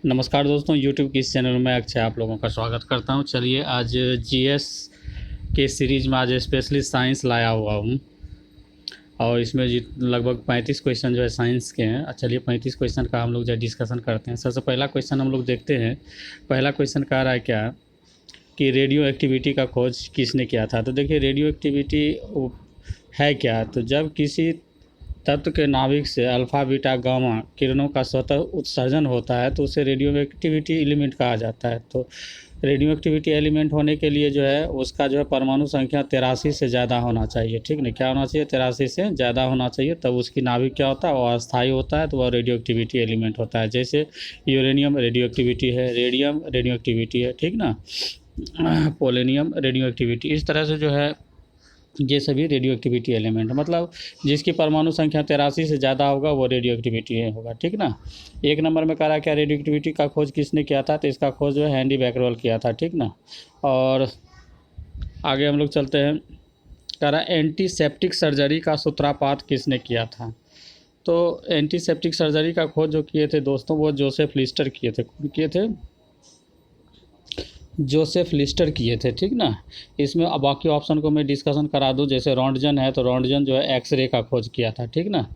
नमस्कार दोस्तों, YouTube के इस चैनल में अक्षय आप लोगों का स्वागत करता हूं। चलिए आज जीएस के सीरीज़ में आज स्पेशली साइंस लाया हुआ हूं और इसमें लगभग 35 क्वेश्चन जो है साइंस के हैं। चलिए 35 क्वेश्चन का हम लोग जो डिस्कशन करते हैं। सबसे पहला क्वेश्चन हम लोग देखते हैं। पहला क्वेश्चन कह रहा है क्या कि रेडियो एक्टिविटी का खोज किसने किया था। तो देखिए रेडियो एक्टिविटी है क्या, तो जब किसी तत्व के नाभिक से अल्फ़ा बीटा गामा किरणों का स्वतः उत्सर्जन होता है तो उसे रेडियो एक्टिविटी एलिमेंट कहा जाता है। तो रेडियो एक्टिविटी एलिमेंट होने के लिए जो है उसका जो है परमाणु संख्या 83 से ज़्यादा होना चाहिए। ठीक ना, क्या होना चाहिए? 83 से ज़्यादा होना चाहिए, तब उसकी नाभिक क्या होता है, वो अस्थायी होता है, तो वह रेडियो एक्टिविटी एलिमेंट होता है। जैसे यूरेनियम रेडियो एक्टिविटी है, रेडियम रेडियो एक्टिविटी है, ठीक ना, पोलेनियम रेडियो एक्टिविटी, इस तरह से जो है ये सभी रेडियो एक्टिविटी एलिमेंट, मतलब जिसकी परमाणु संख्या 83 से ज़्यादा होगा वो रेडियो एक्टिविटी होगा। ठीक ना। एक नंबर में कह रहा क्या रेडियो एक्टिविटी का खोज किसने किया था, तो इसका खोज जो है हेनरी बैकरल किया था। ठीक ना। और आगे हम लोग चलते हैं। कह रहा एंटीसेप्टिक सर्जरी का सूत्रपात किसने किया था। तो एंटीसेप्टिक सर्जरी का खोज जो किए थे दोस्तों वो जोसेफ लिस्टर किए थे। कौन किए थे? जोसेफ लिस्टर किए थे। ठीक ना। इसमें अब बाकी ऑप्शन को मैं डिस्कशन करा दूं। जैसे रॉन्टजन है तो रॉन्टजन जो है एक्सरे का खोज किया था। ठीक ना।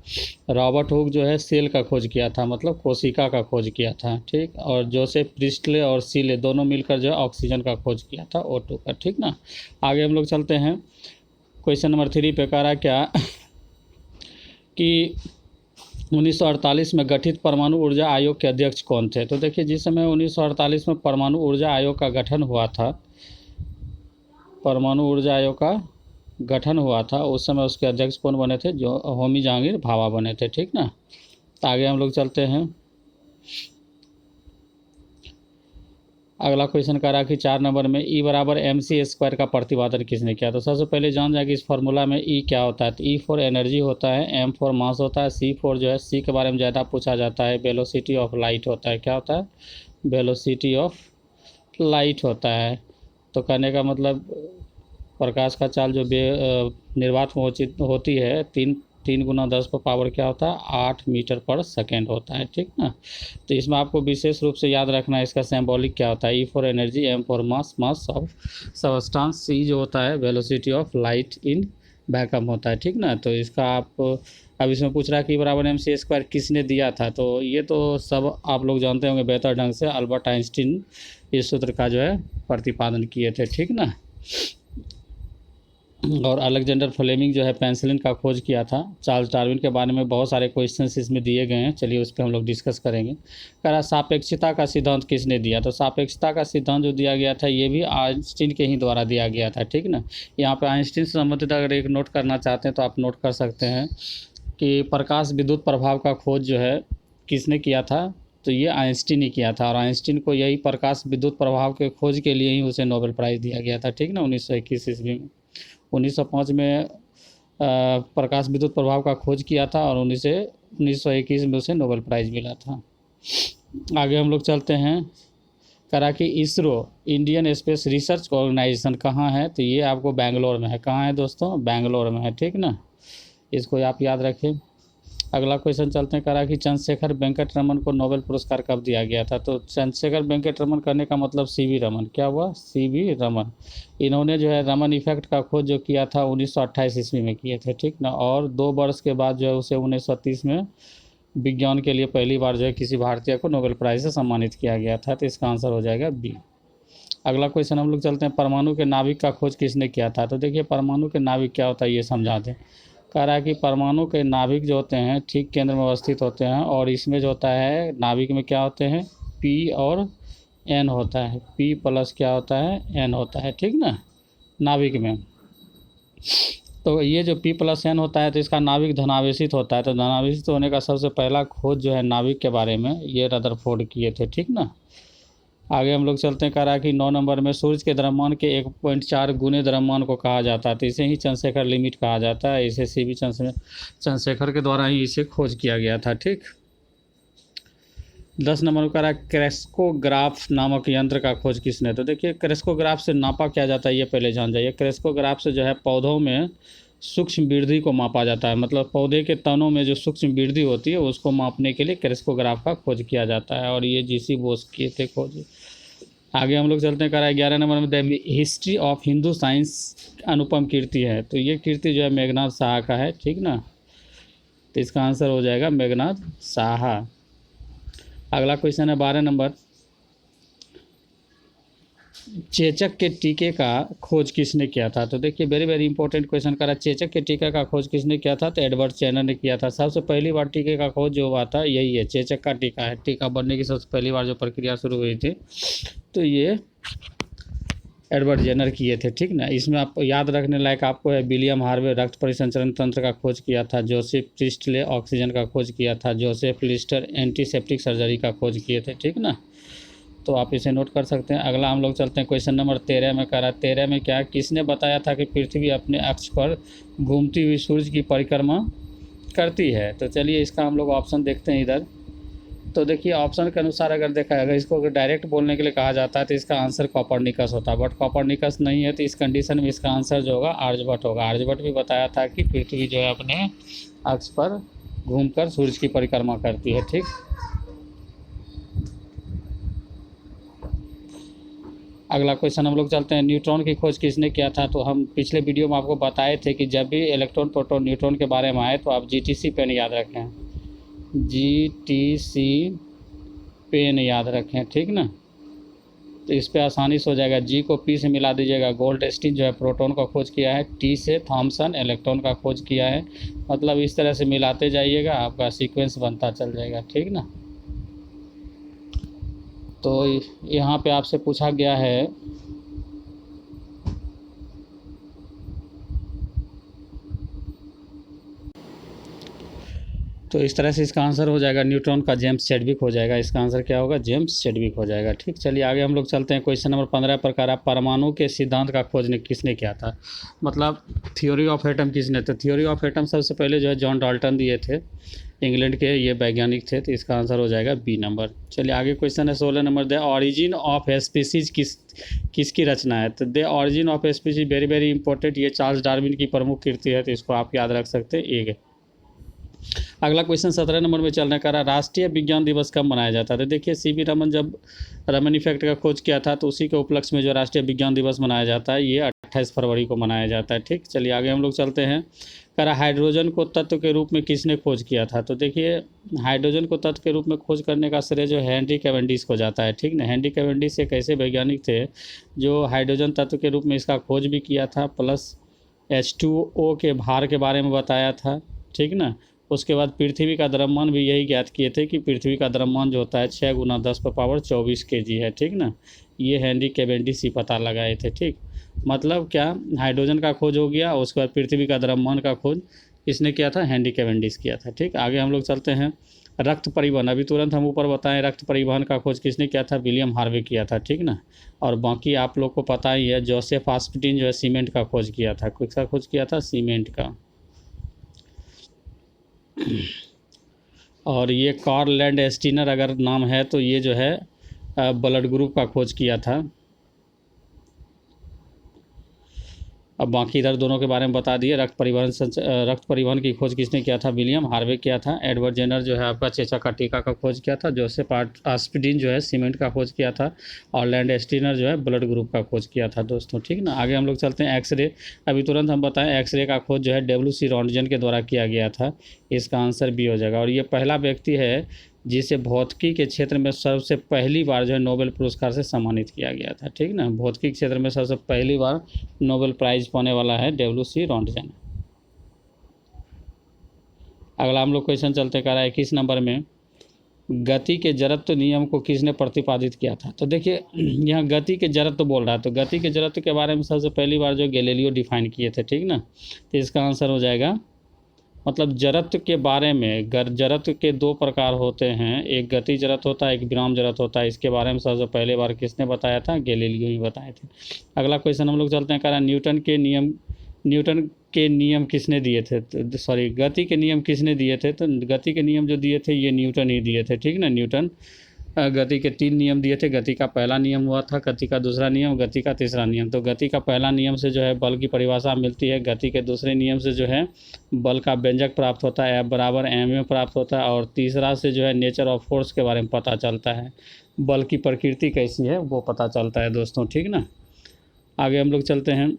रॉबर्ट हुक जो है सेल का खोज किया था, मतलब कोशिका का खोज किया था। ठीक। और जोसेफ प्रिस्टले और सीले दोनों मिलकर जो है ऑक्सीजन का खोज किया था, O2 का। ठीक ना। आगे हम लोग चलते हैं। क्वेश्चन नंबर 3 पे कह रहा क्या कि 1948 में गठित परमाणु ऊर्जा आयोग के अध्यक्ष कौन थे। तो देखिए जिस समय 1948 में परमाणु ऊर्जा आयोग का गठन हुआ था, परमाणु ऊर्जा आयोग का गठन हुआ था, उस समय उसके अध्यक्ष कौन बने थे? जो होमी जहांगीर भाभा बने थे। ठीक ना। तो आगे हम लोग चलते हैं। अगला क्वेश्चन कह रहा कि 4 नंबर में E बराबर mc² का प्रतिपादन किसने किया। तो सबसे पहले जान जाए कि इस फार्मूला में E क्या होता है। तो E फॉर एनर्जी होता है, M फॉर मास होता है, C फॉर जो है C के बारे में ज़्यादा पूछा जाता है, वेलोसिटी ऑफ लाइट होता है। क्या होता है? वेलोसिटी ऑफ लाइट होता है। तो कहने का मतलब प्रकाश का चाल जो निर्वात में होती है 3 गुना 10 पर पावर क्या होता है? 8 मीटर पर सेकेंड होता है। ठीक ना। तो इसमें आपको विशेष रूप से याद रखना है इसका सिंबॉलिक क्या होता है। E for energy, M for mass, mass of substance, C जो होता है velocity of light in vacuum होता है। ठीक ना। तो इसका आप अब इसमें पूछ रहा है कि बराबर mc² किसने दिया था। तो ये तो सब आप लोग जानते होंगे बेहतर ढंग से, अल्बर्ट आइंस्टीन इस सूत्र का जो है प्रतिपादन किए थे। ठीक ना। और अलेक्जेंडर फ्लेमिंग जो है पेंसिलिन का खोज किया था। चार्ल्स डार्विन के बारे में बहुत सारे क्वेश्चंस इसमें दिए गए हैं, चलिए उस पर हम लोग डिस्कस करेंगे। कह रहा सापेक्षता का सिद्धांत किसने दिया। तो सापेक्षता का सिद्धांत जो दिया गया था ये भी आइंस्टीन के ही द्वारा दिया गया था। ठीक ना। यहाँ पे आइंस्टीन से संबंधित अगर एक नोट करना चाहते हैं तो आप नोट कर सकते हैं कि प्रकाश विद्युत प्रभाव का खोज जो है किसने किया था। तो ये आइंस्टीन ही किया था और आइंस्टीन को यही प्रकाश विद्युत प्रभाव के खोज के लिए ही उसे नोबेल प्राइज़ दिया गया था। ठीक ना। 1921 ईस्वी में, 1905 में प्रकाश विद्युत प्रभाव का खोज किया था और 1921 में उसे नोबेल प्राइज़ मिला था। आगे हम लोग चलते हैं। करा कि ISRO Indian space research organisation कहाँ है। तो ये आपको बेंगलोर में है। कहाँ है दोस्तों? बेंगलोर में है। ठीक ना। इसको आप याद रखें। अगला क्वेश्चन चलते हैं। करा कि चंद्रशेखर वेंकट रमन को नोबेल पुरस्कार कब दिया गया था। तो चंद्रशेखर वेंकट रमन करने का मतलब सीवी रमन। क्या हुआ? सीवी रमन। इन्होंने जो है रमन इफेक्ट का खोज जो किया था 1928 ईस्वी में किए थे। ठीक ना। और 2 वर्ष के बाद जो है उसे 1930 में विज्ञान के लिए पहली बार जो है किसी भारतीय को नोबेल प्राइज़ से सम्मानित किया गया था। तो इसका आंसर हो जाएगा बी। अगला क्वेश्चन हम लोग चलते हैं। परमाणु के नाभिक का खोज किसने किया था। तो देखिए परमाणु के नाभिक क्या होता है ये समझा दें। कह रहा है कि परमाणु के नाभिक जो होते हैं ठीक केंद्र में अवस्थित होते हैं और इसमें जो होता है नाभिक में क्या होते हैं? P और N होता है। P प्लस क्या होता है? N होता है। ठीक ना। नाभिक में तो ये जो P प्लस N होता है तो इसका नाभिक धनावेशित होता है। तो धनावेशित होने का सबसे पहला खोज जो है नाभिक के बारे में ये रदरफोर्ड किए थे। ठीक ना। आगे हम लोग चलते हैं। कह रहा है कि 9 नंबर में सूर्य के द्रव्यमान के 1.4 गुने द्रव्यमान को कहा जाता है। तो इसे ही चंद्रशेखर लिमिट कहा जाता है। इसे सीवी चंद्रशेखर के द्वारा ही इसे खोज किया गया था। ठीक। 10 नंबर में कह रहा है क्रेस्कोग्राफ नामक यंत्र का खोज किसने। तो देखिए क्रेस्कोग्राफ से नापा क्या जाता है ये पहले जान जाइए। क्रेस्कोग्राफ से जो है पौधों में सूक्ष्म वृद्धि को मापा जाता है, मतलब पौधे के तनों में जो सूक्ष्म वृद्धि होती है उसको मापने के लिए क्रेस्कोग्राफ का खोज किया जाता है, और ये जीसी बोस किए थे खोज। आगे हम लोग चलते हैं, करा 11 नंबर में the history of Hindu science Anupam Kirti है। तो ये कीर्ति जो है मेघनाथ साहा का है, ठीक ना। तो इसका आंसर हो जाएगा मेघनाथ साहा। अगला क्वेश्चन है 12 नंबर, चेचक के टीके का खोज किसने किया था। तो देखिए वेरी वेरी इंपॉर्टेंट क्वेश्चन करा, चेचक के टीके का खोज किसने किया था। तो एडवर्ड चेनर ने किया था। सबसे पहली बार टीके का खोज जो हुआ था यही है, चेचक का टीका है। टीका बनने की सबसे पहली बार जो प्रक्रिया शुरू हुई थी तो ये एडवर्ड जेनर किए थे, ठीक ना। इसमें आप याद रखने लायक आपको है, विलियम हार्वे रक्त परिसंचरण तंत्र का खोज किया था, जोसेफ प्रिस्टले ऑक्सीजन का खोज किया था, जोसेफ लिस्टर एंटीसेप्टिक सर्जरी का खोज किए थे, ठीक ना। तो आप इसे नोट कर सकते हैं। अगला हम लोग चलते हैं क्वेश्चन नंबर 13 में। करा 13 में क्या, किसने बताया था कि पृथ्वी अपने अक्ष पर घूमती हुई सूर्य की परिक्रमा करती है। तो चलिए इसका हम लोग ऑप्शन देखते हैं इधर। तो देखिए ऑप्शन के अनुसार अगर देखा जाएगा, इसको अगर डायरेक्ट बोलने के लिए कहा जाता है तो इसका आंसर कॉपरनिकस होता है, बट कॉपरनिकस नहीं है। तो इस कंडीशन में इसका आंसर जो होगा आर्यभट्ट होगा। आर्यभट्ट भी बताया था कि पृथ्वी जो है अपने अक्ष पर घूमकर सूर्य की परिक्रमा करती है, ठीक। अगला क्वेश्चन हम लोग चलते हैं, न्यूट्रॉन की खोज किसने किया था। तो हम पिछले वीडियो में आपको बताए थे कि जब भी इलेक्ट्रॉन प्रोटॉन न्यूट्रॉन के बारे में आए तो आप जीटीसी पेन याद रखें, जीटीसी पेन याद रखें, ठीक ना। तो इस पे आसानी से हो जाएगा। जी को पी से मिला दीजिएगा, गोल्डस्टीन जो है प्रोटॉन का खोज किया है, टी से थॉमसन इलेक्ट्रॉन का खोज किया है। मतलब इस तरह से मिलाते जाइएगा, आपका सीक्वेंस बनता चल जाएगा, ठीक ना। तो यहाँ पे आपसे पूछा गया है तो इस तरह से इसका आंसर हो जाएगा न्यूट्रॉन का जेम्स चैडविक हो जाएगा। इसका आंसर क्या होगा, जेम्स चैडविक हो जाएगा, ठीक। चलिए आगे हम लोग चलते हैं क्वेश्चन नंबर 15 प्रकार, परमाणु के सिद्धांत का खोज किसने किया था। मतलब थ्योरी ऑफ एटम किसने। तो थ्योरी ऑफ एटम सबसे पहले जो है जॉन डाल्टन दिए थे, इंग्लैंड के ये वैज्ञानिक थे। तो इसका आंसर हो जाएगा बी नंबर। चलिए आगे क्वेश्चन है 16 number, the origin of species किसकी रचना है। तो the origin of species very very important, ये चार्ल्स डार्विन की प्रमुख कृति है। तो इसको आप याद रख सकते हैं, एक है। अगला क्वेश्चन 17 नंबर में चलने का, राष्ट्रीय विज्ञान दिवस कब मनाया जाता है। तो देखिए सीवी रमन जब रमन इफेक्ट का खोज किया था तो उसी के उपलक्ष्य में जो राष्ट्रीय विज्ञान दिवस मनाया जाता है ये 28 फरवरी को मनाया जाता है, ठीक। चलिए आगे हम लोग चलते हैं, करा हाइड्रोजन को तत्व के रूप में किसने खोज किया था। तो देखिए हाइड्रोजन को तत्व के रूप में खोज करने का श्रेय जो हेनरी कैवेंडिश को जाता है, ठीक ना। हेनरी कैवेंडिश एक ऐसे वैज्ञानिक थे जो हाइड्रोजन तत्व के रूप में इसका खोज भी किया था, प्लस H2O के भार के बारे में बताया था, ठीक ना। उसके बाद पृथ्वी का द्रव्यमान भी यही ज्ञात किए थे कि पृथ्वी का द्रव्यमान जो होता है 6 × 10⁻24 kg है, ठीक ना। ये हेनरी कैवेंडिश ही पता लगाए थे, ठीक। मतलब क्या, हाइड्रोजन का खोज हो गया, उसके बाद पृथ्वी का द्रव्यमान का खोज किसने किया था, हेनरी कैवेंडिश किया था, ठीक। आगे हम लोग चलते हैं, रक्त परिवहन, अभी तुरंत हम ऊपर बताएं, रक्त परिवहन का खोज किसने किया था, विलियम हार्वे किया था, ठीक ना। और बाकी आप लोग को पता ही है, जोसेफ आस्पिटिन जो है सीमेंट का खोज किया था। किसका खोज किया था, सीमेंट का। और ये कार्ल लैंड स्टीनर अगर नाम है तो ये जो है ब्लड ग्रुप का खोज किया था। अब बाकी इधर दोनों के बारे में बता दिए। रक्त परिवहन की खोज किसने किया था, विलियम हार्वे किया था। एडवर्ड जेनर जो है आपका चेचक का टीका का खोज किया था। जोसेफ आस्पिडिन जो है सीमेंट का खोज किया था। और लैंड स्टीनर जो है ब्लड ग्रुप का खोज किया था दोस्तों, ठीक ना। आगे हम लोग चलते हैं, एक्सरे, अभी तुरंत हम बताएं, एक्सरे का खोज जो है WC रॉन्टगन के द्वारा किया गया था। इसका आंसर बी हो जाएगा। और ये पहला व्यक्ति है जिसे भौतिकी के क्षेत्र में सबसे पहली बार जो है नोबेल पुरस्कार से सम्मानित किया गया था, ठीक ना। भौतिकी क्षेत्र में सबसे पहली बार नोबेल प्राइज पाने वाला है WC रॉन्टगन। अगला हम लोग क्वेश्चन चलते कर रहा है 21 नंबर में, गति के जड़त्व नियम को किसने प्रतिपादित किया था। तो देखिए यहाँ गति के जड़त्व बोल रहा है, तो गति के जड़त्व के बारे में सबसे पहली बार जो गैलीलियो डिफाइन किए थे, ठीक ना। तो इसका आंसर हो जाएगा, मतलब जड़त्व के बारे में, जड़त्व के दो प्रकार होते हैं, एक गति जड़त्व होता है, एक विराम जड़त्व होता है। इसके बारे में सबसे पहले बार किसने बताया था, गैलीलियो ही बताए थे। अगला क्वेश्चन हम लोग चलते हैं, कह रहा है न्यूटन के नियम किसने दिए थे। तो सॉरी, गति के नियम किसने दिए थे। तो गति के नियम जो दिए थे ये न्यूटन ही दिए थे, ठीक ना। न्यूटन गति के 3 नियम दिए थे। गति का पहला नियम हुआ था, गति का दूसरा नियम, गति का तीसरा नियम। तो गति का पहला नियम से जो है बल की परिभाषा मिलती है। गति के दूसरे नियम से जो है बल का व्यंजक प्राप्त होता है, F बराबर ma प्राप्त होता है। और तीसरा से जो है नेचर ऑफ फोर्स के बारे में पता चलता है, बल की प्रकृति कैसी है वो पता चलता है दोस्तों, ठीक ना। आगे हम लोग चलते हैं।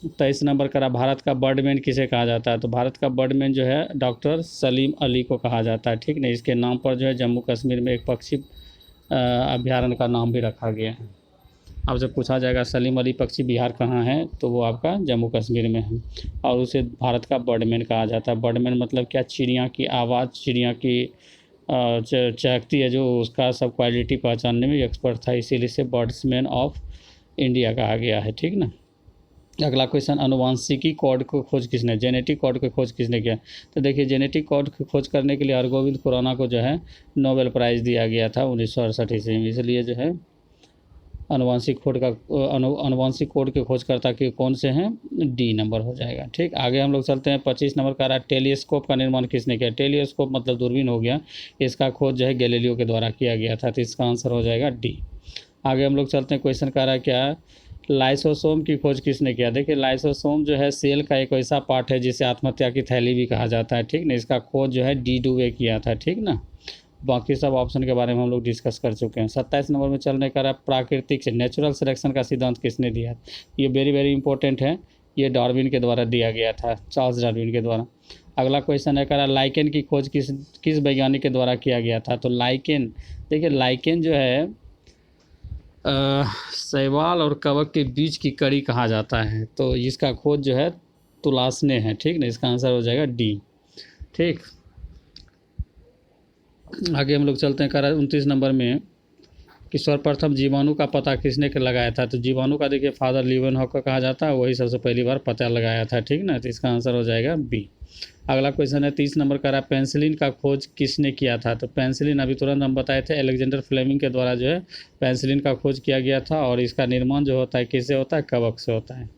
23 नंबर करा, भारत का बर्डमैन किसे कहा जाता है? तो भारत का बर्डमैन जो है डॉक्टर सलीम अली को कहा जाता है, ठीक ना। इसके नाम पर जो है जम्मू कश्मीर में एक पक्षी अभ्यारण्य का नाम भी रखा गया है। अब जब पूछा जाएगा सलीम अली पक्षी विहार कहाँ है, तो वो आपका जम्मू कश्मीर में है और उसे भारत का बर्डमैन कहा जाता है। बर्डमैन मतलब क्या? चिड़िया की आवाज़, चिड़िया की चहकती है जो, उसका सब क्वालिटी पहचानने में एक्सपर्ट था, इसीलिए इसे बर्ड्समैन ऑफ इंडिया कहा गया है, ठीक ना। अगला क्वेश्चन, अनुवांशिकी कोड को खोज किसने, जेनेटिक कोड की खोज किसने किया? तो देखिए जेनेटिक कोड की खोज करने के लिए हरगोविंद खुराना को जो है नोबेल प्राइज़ दिया गया था 1968 ईस्वी में। इसलिए जो है अनुवांशिक कोड की खोजकर्ता के कौन से हैं? डी नंबर हो जाएगा, ठीक। आगे हम लोग चलते हैं। 25 नंबर का रहा, टेलीस्कोप का निर्माण किसने किया? टेलीस्कोप मतलब दूरबीन हो गया, इसका खोज जो है गैलीलियो के द्वारा किया गया था, तो इसका आंसर हो जाएगा डी। आगे हम लोग चलते हैं। क्वेश्चन का रहा क्या, लाइसोसोम की खोज किसने किया? देखिए लाइसोसोम जो है सेल का एक ऐसा पार्ट है जिसे आत्महत्या की थैली भी कहा जाता है, ठीक ना। इसका खोज जो है डी डुवे किया था, ठीक ना। बाकी सब ऑप्शन के बारे में हम लोग डिस्कस कर चुके हैं। 27 नंबर में चलने का रहा, प्राकृतिक से नेचुरल सिलेक्शन का सिद्धांत किसने दिया? ये वेरी वेरी इंपॉर्टेंट है, ये डार्विन के द्वारा दिया गया था, चार्ल्स डार्विन के द्वारा। अगला क्वेश्चन है करा, लाइकेन की खोज किस वैज्ञानिक के द्वारा किया गया था? तो लाइकेन, देखिए लाइकेन जो है शैवाल और कवक के बीच की कड़ी कहा जाता है, तो इसका खोज जो है तुलासने है, ठीक ना। इसका आंसर हो जाएगा डी, ठीक। आगे हम लोग चलते हैं। करा 29 नंबर में कि सर्वप्रथम जीवाणु का पता किसने लगाया था? तो जीवाणु का देखिए फादर लीवेनहॉक कहा जाता है, वही सबसे पहली बार पता लगाया था, ठीक ना। तो इसका आंसर हो जाएगा बी। अगला क्वेश्चन है 30 नंबर का रहा, पेंसिलिन का खोज किसने किया था? तो पेंसिलिन अभी तुरंत हम बताए थे, अलेक्जेंडर फ्लेमिंग के द्वारा जो है पेंसिलिन का खोज किया गया था। और इसका निर्माण जो होता है किससे होता है? कवक से होता है।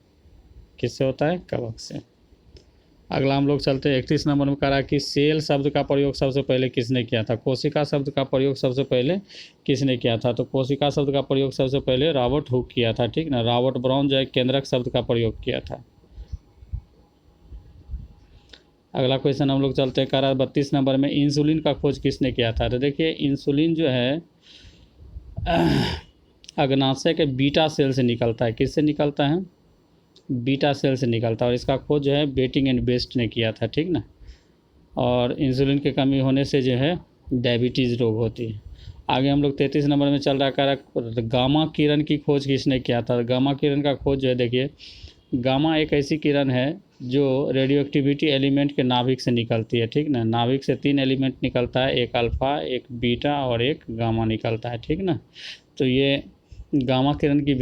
किससे होता है? कवक से। अगला हम लोग चलते हैं 31 नंबर में कहा कि सेल शब्द का प्रयोग सबसे पहले किसने किया था? कोशिका शब्द का प्रयोग सबसे पहले किसने किया था? तो कोशिका शब्द का प्रयोग सबसे पहले रॉबर्ट हुक किया था, ठीक ना। रॉबर्ट ब्राउन जो है केंद्रक शब्द का प्रयोग किया था। अगला क्वेश्चन हम लोग चलते हैं। करा 32 नंबर में इंसुलिन का खोज किसने किया था? तो देखिए इंसुलिन जो है अग्नाशय के बीटा सेल से निकलता है। किससे निकलता है? बीटा सेल से निकलता है, और इसका खोज जो है बेटिंग एंड बेस्ट ने किया था, ठीक ना। और इंसुलिन की कमी होने से जो है डायबिटीज़ रोग होती है। आगे हम लोग 33 नंबर में चल रहा है, गामा किरण की खोज किसने किया था? गामा किरण का खोज जो है, देखिए गामा एक ऐसी किरण है जो रेडियो एक्टिविटी एलिमेंट के नाभिक से निकलती है, ठीक ना। नाभिक से 3 एलिमेंट निकलता है, एक अल्फ़ा, एक बीटा और एक गामा निकलता है, ठीक ना। तो ये गामा किरण की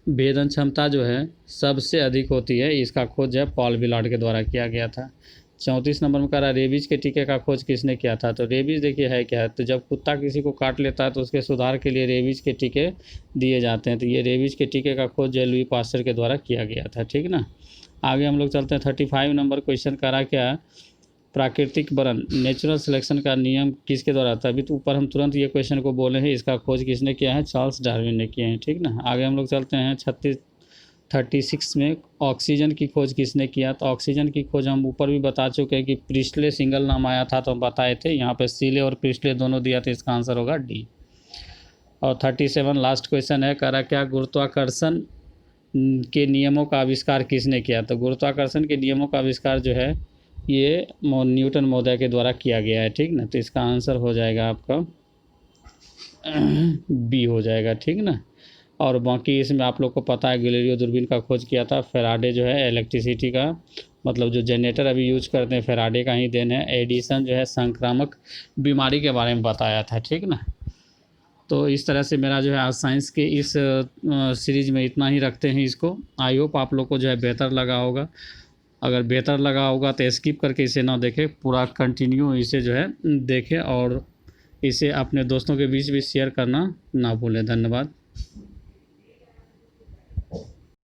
भेदन क्षमता जो है सबसे अधिक होती है, इसका खोज है पॉल विलार्ड के द्वारा किया गया था। 34 नंबर में कह रहा है रेबीज़ के टीके का खोज किसने किया था? तो रेबीज़ देखिए है क्या है, तो जब कुत्ता किसी को काट लेता है तो उसके सुधार के लिए रेबीज़ के टीके दिए जाते हैं। तो ये रेबीज़ के टीके का खोज लुई पास्चर के द्वारा किया गया था, ठीक ना। आगे हम लोग चलते हैं। 35 नंबर क्वेश्चन करा क्या, प्राकृतिक वरण नेचुरल सिलेक्शन का नियम किसके द्वारा था? अभी तो ऊपर हम तुरंत ये क्वेश्चन को बोले हैं, इसका खोज किसने किया है? चार्ल्स डार्विन ने किए हैं, ठीक ना। आगे हम लोग चलते हैं 36 में ऑक्सीजन की खोज किसने किया? तो ऑक्सीजन की खोज हम ऊपर भी बता चुके हैं कि प्रिस्टले सिंगल नाम आया था, तो हम बताए थे। यहाँ पे सीले और प्रिस्टले दोनों दिया था, इसका आंसर होगा डी। और 37 लास्ट क्वेश्चन है, कह रहा क्या गुरुत्वाकर्षण के नियमों का आविष्कार किसने किया? तो गुरुत्वाकर्षण के नियमों का आविष्कार जो है ये न्यूटन महोदय के द्वारा किया गया है, ठीक ना। तो इसका आंसर हो जाएगा आपका बी हो जाएगा, ठीक ना। और बाकी इसमें आप लोग को पता है गैलीलियो दूरबीन का खोज किया था। फेराडे जो है इलेक्ट्रिसिटी का मतलब जो जनरेटर अभी यूज करते हैं फेराडे का ही देन है। एडिसन जो है संक्रामक बीमारी के बारे में बताया था, ठीक ना। तो इस तरह से मेरा जो है आज साइंस के इस सीरीज़ में इतना ही रखते हैं इसको। आई होप आप लोग को जो है बेहतर लगा होगा। अगर बेहतर लगा होगा तो स्किप करके इसे ना देखें, पूरा कंटिन्यू इसे जो है देखें और इसे अपने दोस्तों के बीच भी शेयर करना ना भूलें। धन्यवाद।